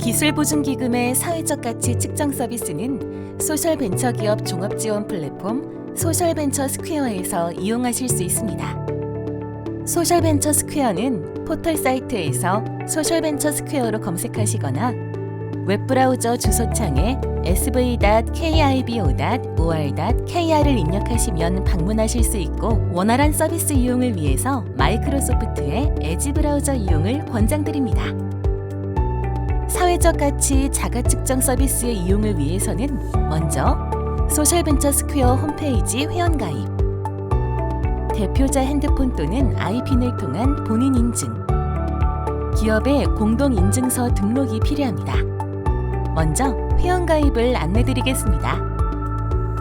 기술보증기금의 사회적 가치 측정 서비스는 소셜벤처기업 종합지원 플랫폼 소셜벤처 스퀘어에서 이용하실 수 있습니다. 소셜벤처 스퀘어는 포털 사이트에서 소셜벤처 스퀘어로 검색하시거나 웹브라우저 주소창에 sv.kibo.or.kr을 입력하시면 방문하실 수 있고, 원활한 서비스 이용을 위해서 마이크로소프트의 에지 브라우저 이용을 권장드립니다. 사회적 가치 자가 측정 서비스의 이용을 위해서는 먼저 소셜벤처 스퀘어 홈페이지 회원가입, 대표자 핸드폰 또는 아이핀을 통한 본인 인증, 기업의 공동인증서 등록이 필요합니다. 먼저 회원가입을 안내드리겠습니다.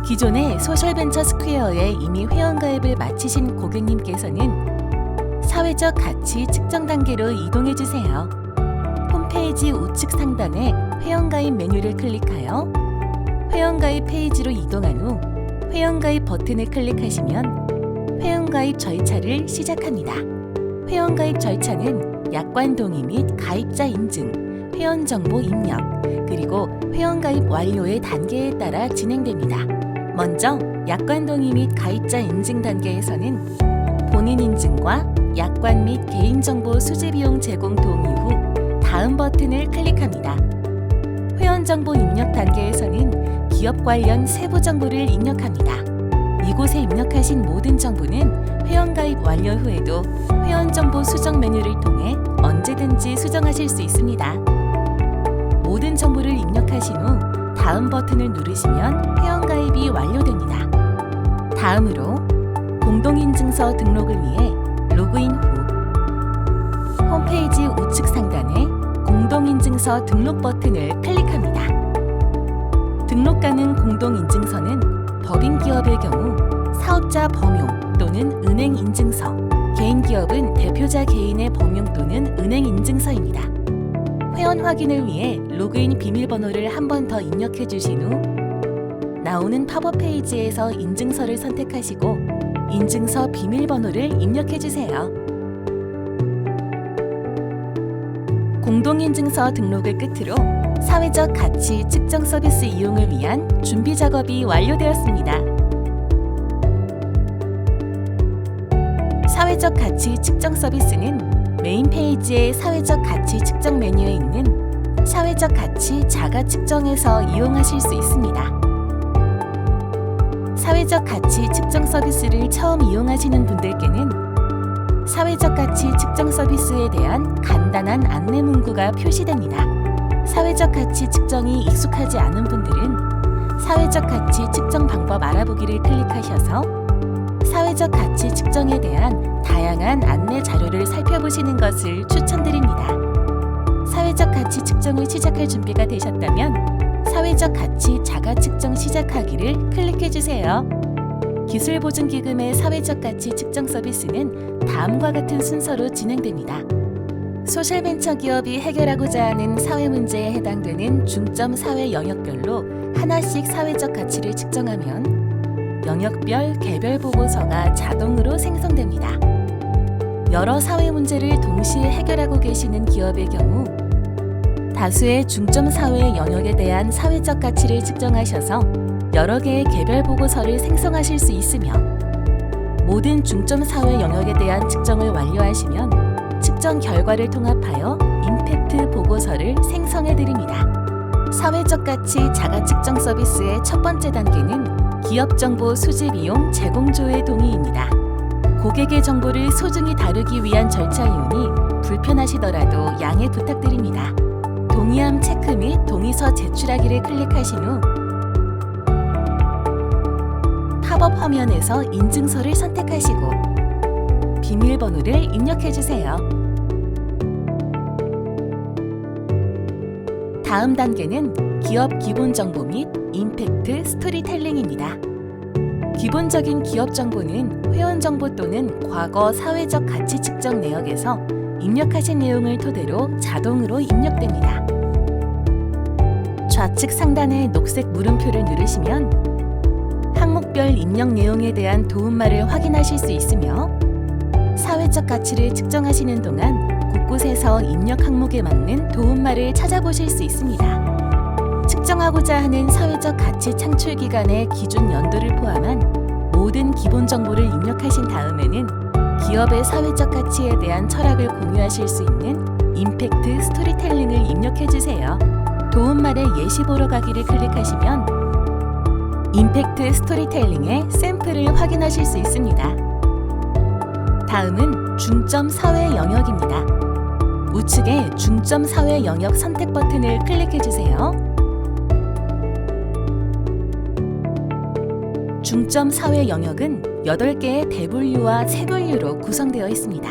기존의 소셜벤처 스퀘어에 이미 회원가입을 마치신 고객님께서는 사회적 가치 측정 단계로 이동해주세요. 홈페이지 우측 상단에 회원가입 메뉴를 클릭하여 회원가입 페이지로 이동한 후 회원가입 버튼을 클릭하시면 회원가입 절차를 시작합니다. 회원가입 절차는 약관 동의 및 가입자 인증, 회원정보 입력, 그리고 회원가입 완료의 단계에 따라 진행됩니다. 먼저 약관 동의 및 가입자 인증 단계에서는 본인 인증과 약관 및 개인정보 수집 비용 제공 동의 후 다음 버튼을 클릭합니다. 회원정보 입력 단계에서는 기업 관련 세부 정보를 입력합니다. 이곳에 입력하신 모든 정보는 회원가입 완료 후에도 회원정보 수정 메뉴를 통해 언제든지 수정하실 수 있습니다. 모든 정보를 입력하신 후 다음 버튼을 누르시면 회원가입이 완료됩니다. 다음으로 공동인증서 등록을 위해 로그인 후 홈페이지 우측 상단에 공동인증서 등록 버튼을 클릭합니다. 등록 가능 공동인증서는 법인 기업의 경우 사업자 범용 또는 은행 인증서, 개인 기업은 대표자 개인의 범용 또는 은행 인증서입니다. 회원 확인을 위해 로그인 비밀번호를 한 번 더 입력해 주신 후 나오는 팝업 페이지에서 인증서를 선택하시고 인증서 비밀번호를 입력해 주세요. 공동인증서 등록을 끝으로 사회적 가치 측정 서비스 이용을 위한 준비 작업이 완료되었습니다. 사회적 가치 측정 서비스는 메인 페이지의 사회적 가치 측정 메뉴에 있는 사회적 가치 자가 측정에서 이용하실 수 있습니다. 사회적 가치 측정 서비스를 처음 이용하시는 분들께는 사회적 가치 측정 서비스에 대한 간단한 안내 문구가 표시됩니다. 사회적 가치 측정이 익숙하지 않은 분들은 사회적 가치 측정 방법 알아보기를 클릭하셔서 사회적 가치 측정에 대한 다양한 안내 자료를 살펴보시는 것을 추천드립니다. 사회적 가치 측정을 시작할 준비가 되셨다면 사회적 가치 자가 측정 시작하기를 클릭해 주세요. 기술보증기금의 사회적 가치 측정 서비스는 다음과 같은 순서로 진행됩니다. 소셜벤처 기업이 해결하고자 하는 사회 문제에 해당되는 중점 사회 영역별로 하나씩 사회적 가치를 측정하면 영역별 개별 보고서가 자동으로 생성됩니다. 여러 사회 문제를 동시에 해결하고 계시는 기업의 경우 다수의 중점 사회 영역에 대한 사회적 가치를 측정하셔서 여러 개의 개별 보고서를 생성하실 수 있으며, 모든 중점 사회 영역에 대한 측정을 완료하시면 측정 결과를 통합하여 임팩트 보고서를 생성해 드립니다. 사회적 가치 자가 측정 서비스의 첫 번째 단계는 기업 정보 수집 이용 제공조회 동의입니다. 고객의 정보를 소중히 다루기 위한 절차이오니 불편하시더라도 양해 부탁드립니다. 동의함 체크 및 동의서 제출하기를 클릭하신 후 팝업 화면에서 인증서를 선택하시고 비밀번호를 입력해주세요. 다음 단계는 기업 기본 정보 및 임팩트 스토리텔링입니다. 기본적인 기업 정보는 회원 정보 또는 과거 사회적 가치 측정 내역에서 입력하신 내용을 토대로 자동으로 입력됩니다. 좌측 상단의 녹색 물음표를 누르시면 항목별 입력 내용에 대한 도움말을 확인하실 수 있으며 사회적 가치를 측정하시는 동안 곳곳에서 입력 항목에 맞는 도움말을 찾아보실 수 있습니다. 측정하고자 하는 사회적 가치 창출 기간의 기준 연도를 포함한 모든 기본 정보를 입력하신 다음에는 기업의 사회적 가치에 대한 철학을 공유하실 수 있는 임팩트 스토리텔링을 입력해 주세요. 도움말의 예시 보러 가기를 클릭하시면 임팩트 스토리텔링의 샘플을 확인하실 수 있습니다. 다음은 중점 사회 영역입니다. 우측에 중점 사회 영역 선택 버튼을 클릭해 주세요. 중점 사회 영역은 8개의 대분류와 세분류로 구성되어 있습니다.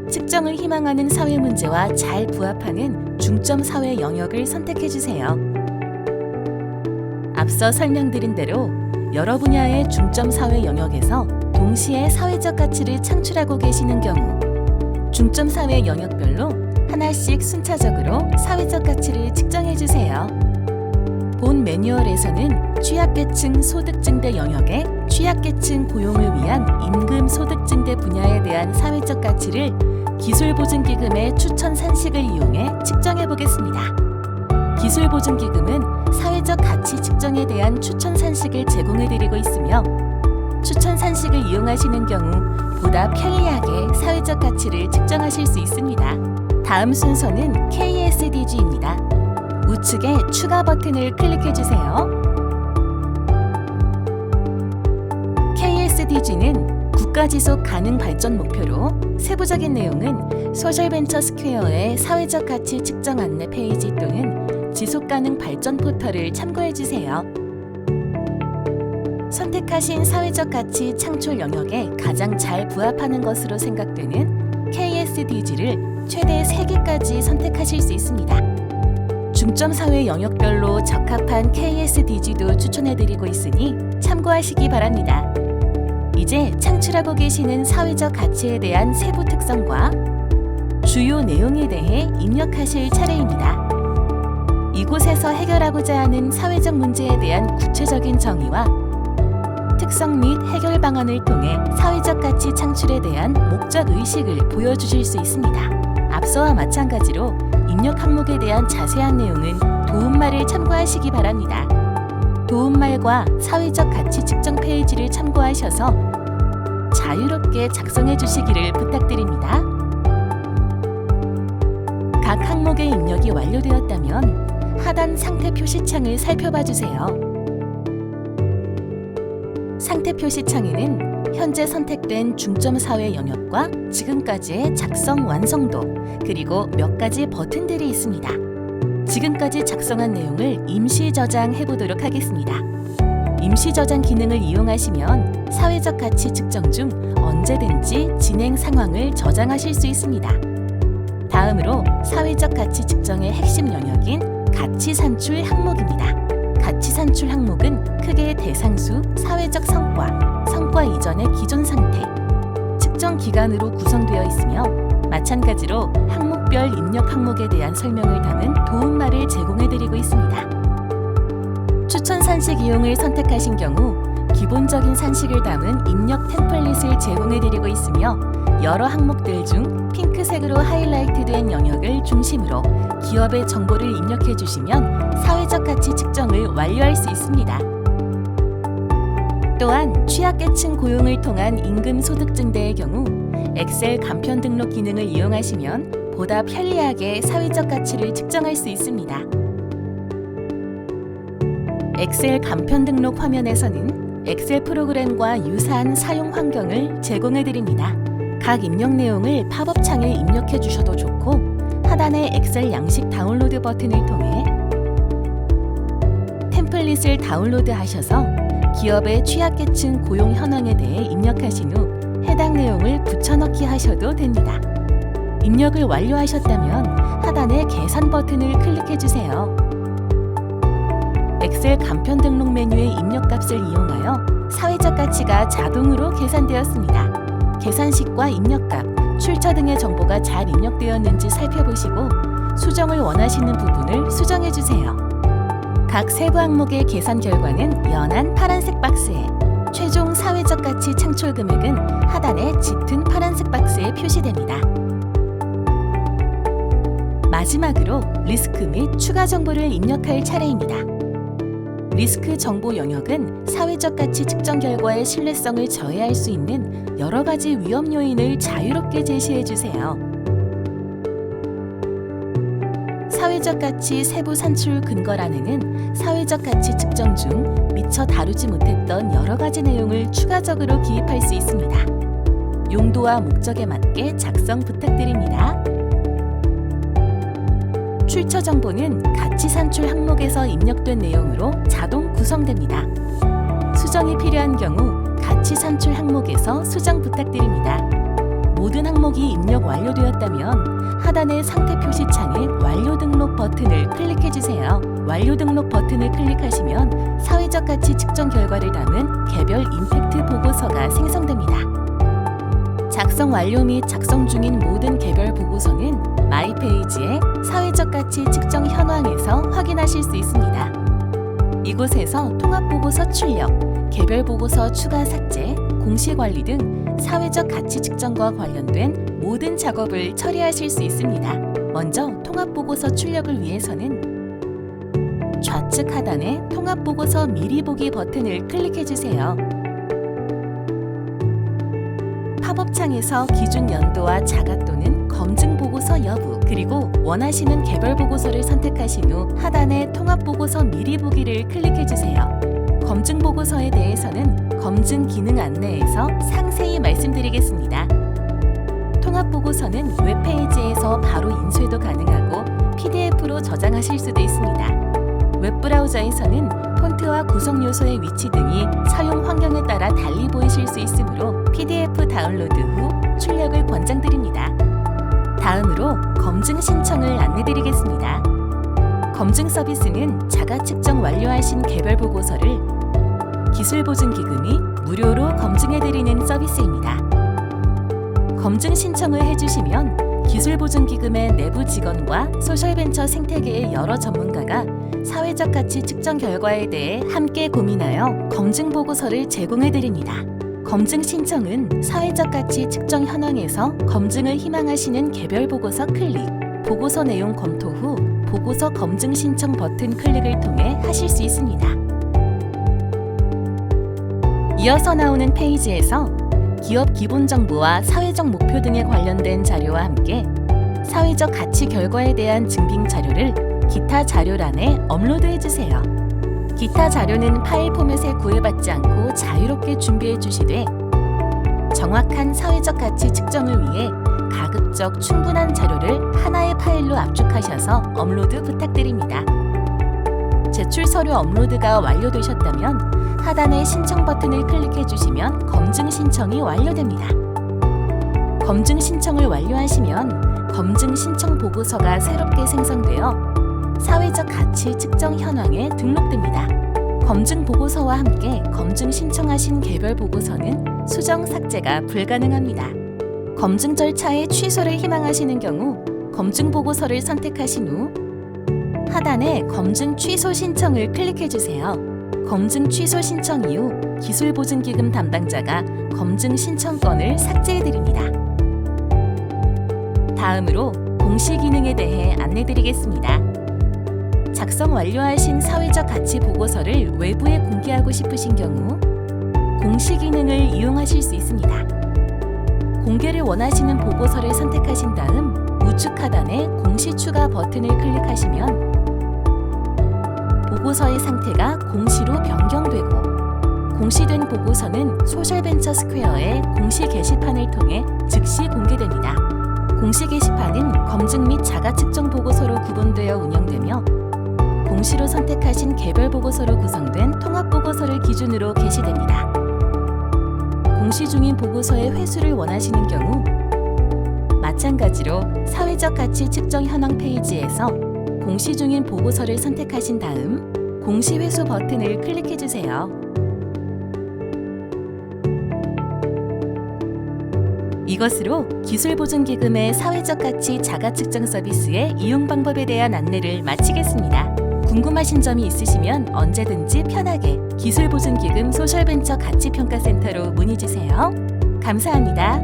측정을 희망하는 사회 문제와 잘 부합하는 중점 사회 영역을 선택해 주세요. 앞서 설명드린 대로 여러 분야의 중점 사회 영역에서 동시에 사회적 가치를 창출하고 계시는 경우 중점 사회 영역별로 하나씩 순차적으로 사회적 가치를 측정해 주세요. 본 매뉴얼에서는 취약계층 소득증대 영역에 취약계층 고용을 위한 임금 소득증대 분야에 대한 사회적 가치를 기술보증기금의 추천 산식을 이용해 측정해 보겠습니다. 기술보증기금은 사회적 가치 측정에 대한 추천 산식을 제공해 드리고 있으며 추천 산식을 이용하시는 경우 보다 편리하게 사회적 가치를 측정하실 수 있습니다. 다음 순서는 KSDG입니다. 우측에 추가 버튼을 클릭해 주세요. KSDG는 국가지속 가능 발전 목표로 세부적인 내용은 소셜벤처 스퀘어의 사회적 가치 측정 안내 페이지 또는 지속가능 발전 포털을 참고해 주세요. 선택하신 사회적 가치 창출 영역에 가장 잘 부합하는 것으로 생각되는 KSDG를 최대 3개까지 선택하실 수 있습니다. 중점 사회 영역별로 적합한 KSDG도 추천해드리고 있으니 참고하시기 바랍니다. 이제 창출하고 계시는 사회적 가치에 대한 세부 특성과 주요 내용에 대해 입력하실 차례입니다. 이곳에서 해결하고자 하는 사회적 문제에 대한 구체적인 정의와 특성 및 해결 방안을 통해 사회적 가치 창출에 대한 목적 의식을 보여주실 수 있습니다. 앞서와 마찬가지로 입력 항목에 대한 자세한 내용은 도움말을 참고하시기 바랍니다. 도움말과 사회적 가치 측정 페이지를 참고하셔서 자유롭게 작성해 주시기를 부탁드립니다. 각 항목의 입력이 완료되었다면 하단 상태 표시창을 살펴봐 주세요. 상태 표시창에는 현재 선택된 중점 사회 영역과 지금까지의 작성 완성도 그리고 몇 가지 버튼들이 있습니다. 지금까지 작성한 내용을 임시 저장해 보도록 하겠습니다. 임시 저장 기능을 이용하시면 사회적 가치 측정 중 언제든지 진행 상황을 저장하실 수 있습니다. 다음으로 사회적 가치 측정의 핵심 영역인 가치 산출 항목입니다. 가치 산출 항목은 크게 대상수, 사회적 성과, 성과 이전의 기존 상태, 측정 기간으로 구성되어 있으며 마찬가지로 항목별 입력 항목에 대한 설명을 담은 도움말을 제공해드리고 있습니다. 추천 산식 이용을 선택하신 경우 기본적인 산식을 담은 입력 템플릿을 제공해드리고 있으며 여러 항목들 중 핑크색으로 하이라이트된 영역을 중심으로 기업의 정보를 입력해 주시면 사회적 가치 측정을 완료할 수 있습니다. 또한 취약계층 고용을 통한 임금 소득 증대의 경우 엑셀 간편 등록 기능을 이용하시면 보다 편리하게 사회적 가치를 측정할 수 있습니다. 엑셀 간편 등록 화면에서는 엑셀 프로그램과 유사한 사용 환경을 제공해 드립니다. 각 입력 내용을 팝업 창에 입력해 주셔도 좋고 하단의 엑셀 양식 다운로드 버튼을 통해 템플릿을 다운로드 하셔서 기업의 취약계층 고용 현황에 대해 입력하신 후 해당 내용을 붙여넣기 하셔도 됩니다. 입력을 완료하셨다면 하단의 계산 버튼을 클릭해 주세요. 엑셀 간편 등록 메뉴의 입력값을 이용하여 사회적 가치가 자동으로 계산되었습니다. 계산식과 입력값, 출처 등의 정보가 잘 입력되었는지 살펴보시고 수정을 원하시는 부분을 수정해 주세요. 각 세부 항목의 계산 결과는 연한 파란색 박스에, 최종 사회적 가치 창출 금액은 하단의 짙은 파란색 박스에 표시됩니다. 마지막으로 리스크 및 추가 정보를 입력할 차례입니다. 리스크 정보 영역은 사회적 가치 측정 결과의 신뢰성을 저해할 수 있는 여러 가지 위험 요인을 자유롭게 제시해 주세요. 사회적 가치 세부 산출 근거란에는 사회적 가치 측정 중 미처 다루지 못했던 여러 가지 내용을 추가적으로 기입할 수 있습니다. 용도와 목적에 맞게 작성 부탁드립니다. 출처 정보는 가치 산출 항목에서 입력된 내용으로 자동 구성됩니다. 수정이 필요한 경우 가치 산출 항목에서 수정 부탁드립니다. 모든 항목이 입력 완료되었다면 하단의 상태 표시창에 완료 등록 버튼을 클릭해 주세요. 완료 등록 버튼을 클릭하시면 사회적 가치 측정 결과를 담은 개별 임팩트 보고서가 생성됩니다. 작성 완료 및 작성 중인 모든 개별 보고서는 마이 페이지의 사회적 가치 측정 현황에서 확인하실 수 있습니다. 이곳에서 통합보고서 출력, 개별 보고서 추가 삭제, 공시 관리 등 사회적 가치 측정과 관련된 모든 작업을 처리하실 수 있습니다. 먼저 통합보고서 출력을 위해서는 좌측 하단의 통합보고서 미리 보기 버튼을 클릭해 주세요. 팝업 창에서 기준 연도와 자가 또는 검증 보고서 여부, 그리고 원하시는 개별 보고서를 선택하신 후 하단의 통합 보고서 미리 보기를 클릭해 주세요. 검증 보고서에 대해서는 검증 기능 안내에서 상세히 말씀드리겠습니다. 통합 보고서는 웹페이지에서 바로 인쇄도 가능하고 PDF로 저장하실 수도 있습니다. 웹브라우저에서는 폰트와 구성 요소의 위치 등이 사용 환경에 따라 달리 보이실 수 있으므로 PDF 다운로드 후 출력을 권장드립니다. 다음으로 검증 신청을 안내드리겠습니다. 검증 서비스는 자가 측정 완료하신 개별 보고서를 기술보증기금이 무료로 검증해드리는 서비스입니다. 검증 신청을 해주시면 기술보증기금의 내부 직원과 소셜벤처 생태계의 여러 전문가가 사회적 가치 측정 결과에 대해 함께 고민하여 검증 보고서를 제공해드립니다. 검증 신청은 사회적 가치 측정 현황에서 검증을 희망하시는 개별 보고서 클릭, 보고서 내용 검토 후 보고서 검증 신청 버튼 클릭을 통해 하실 수 있습니다. 이어서 나오는 페이지에서 기업 기본 정보와 사회적 목표 등에 관련된 자료와 함께 사회적 가치 결과에 대한 증빙 자료를 기타 자료란에 업로드해 주세요. 기타 자료는 파일 포맷에 구애받지 않고 자유롭게 준비해 주시되 정확한 사회적 가치 측정을 위해 가급적 충분한 자료를 하나의 파일로 압축하셔서 업로드 부탁드립니다. 제출 서류 업로드가 완료되셨다면 하단의 신청 버튼을 클릭해 주시면 검증 신청이 완료됩니다. 검증 신청을 완료하시면 검증 신청 보고서가 새롭게 생성되어 사회적 가치 측정 현황에 등록됩니다. 검증 보고서와 함께 검증 신청하신 개별 보고서는 수정 삭제가 불가능합니다. 검증 절차의 취소를 희망하시는 경우 검증 보고서를 선택하신 후 하단에 검증 취소 신청을 클릭해 주세요. 검증 취소 신청 이후 기술보증기금 담당자가 검증 신청권을 삭제해 드립니다. 다음으로 공시 기능에 대해 안내드리겠습니다. 작성 완료하신 사회적 가치 보고서를 외부에 공개하고 싶으신 경우 공시 기능을 이용하실 수 있습니다. 공개를 원하시는 보고서를 선택하신 다음 우측 하단에 공시 추가 버튼을 클릭하시면 보고서의 상태가 공시로 변경되고 공시된 보고서는 소셜벤처 스퀘어의 공시 게시판을 통해 즉시 공개됩니다. 공시 게시판은 검증 및 자가 측정 보고서로 구분되어 운영되며 공시로 선택하신 개별 보고서로 구성된 통합 보고서를 기준으로 게시됩니다. 공시 중인 보고서의 회수를 원하시는 경우 마찬가지로 사회적 가치 측정 현황 페이지에서 공시 중인 보고서를 선택하신 다음 공시 회수 버튼을 클릭해 주세요. 이것으로 기술보증기금의 사회적 가치 자가 측정 서비스의 이용 방법에 대한 안내를 마치겠습니다. 궁금하신 점이 있으시면 언제든지 편하게 기술보증기금 소셜벤처 가치평가센터로 문의 주세요. 감사합니다.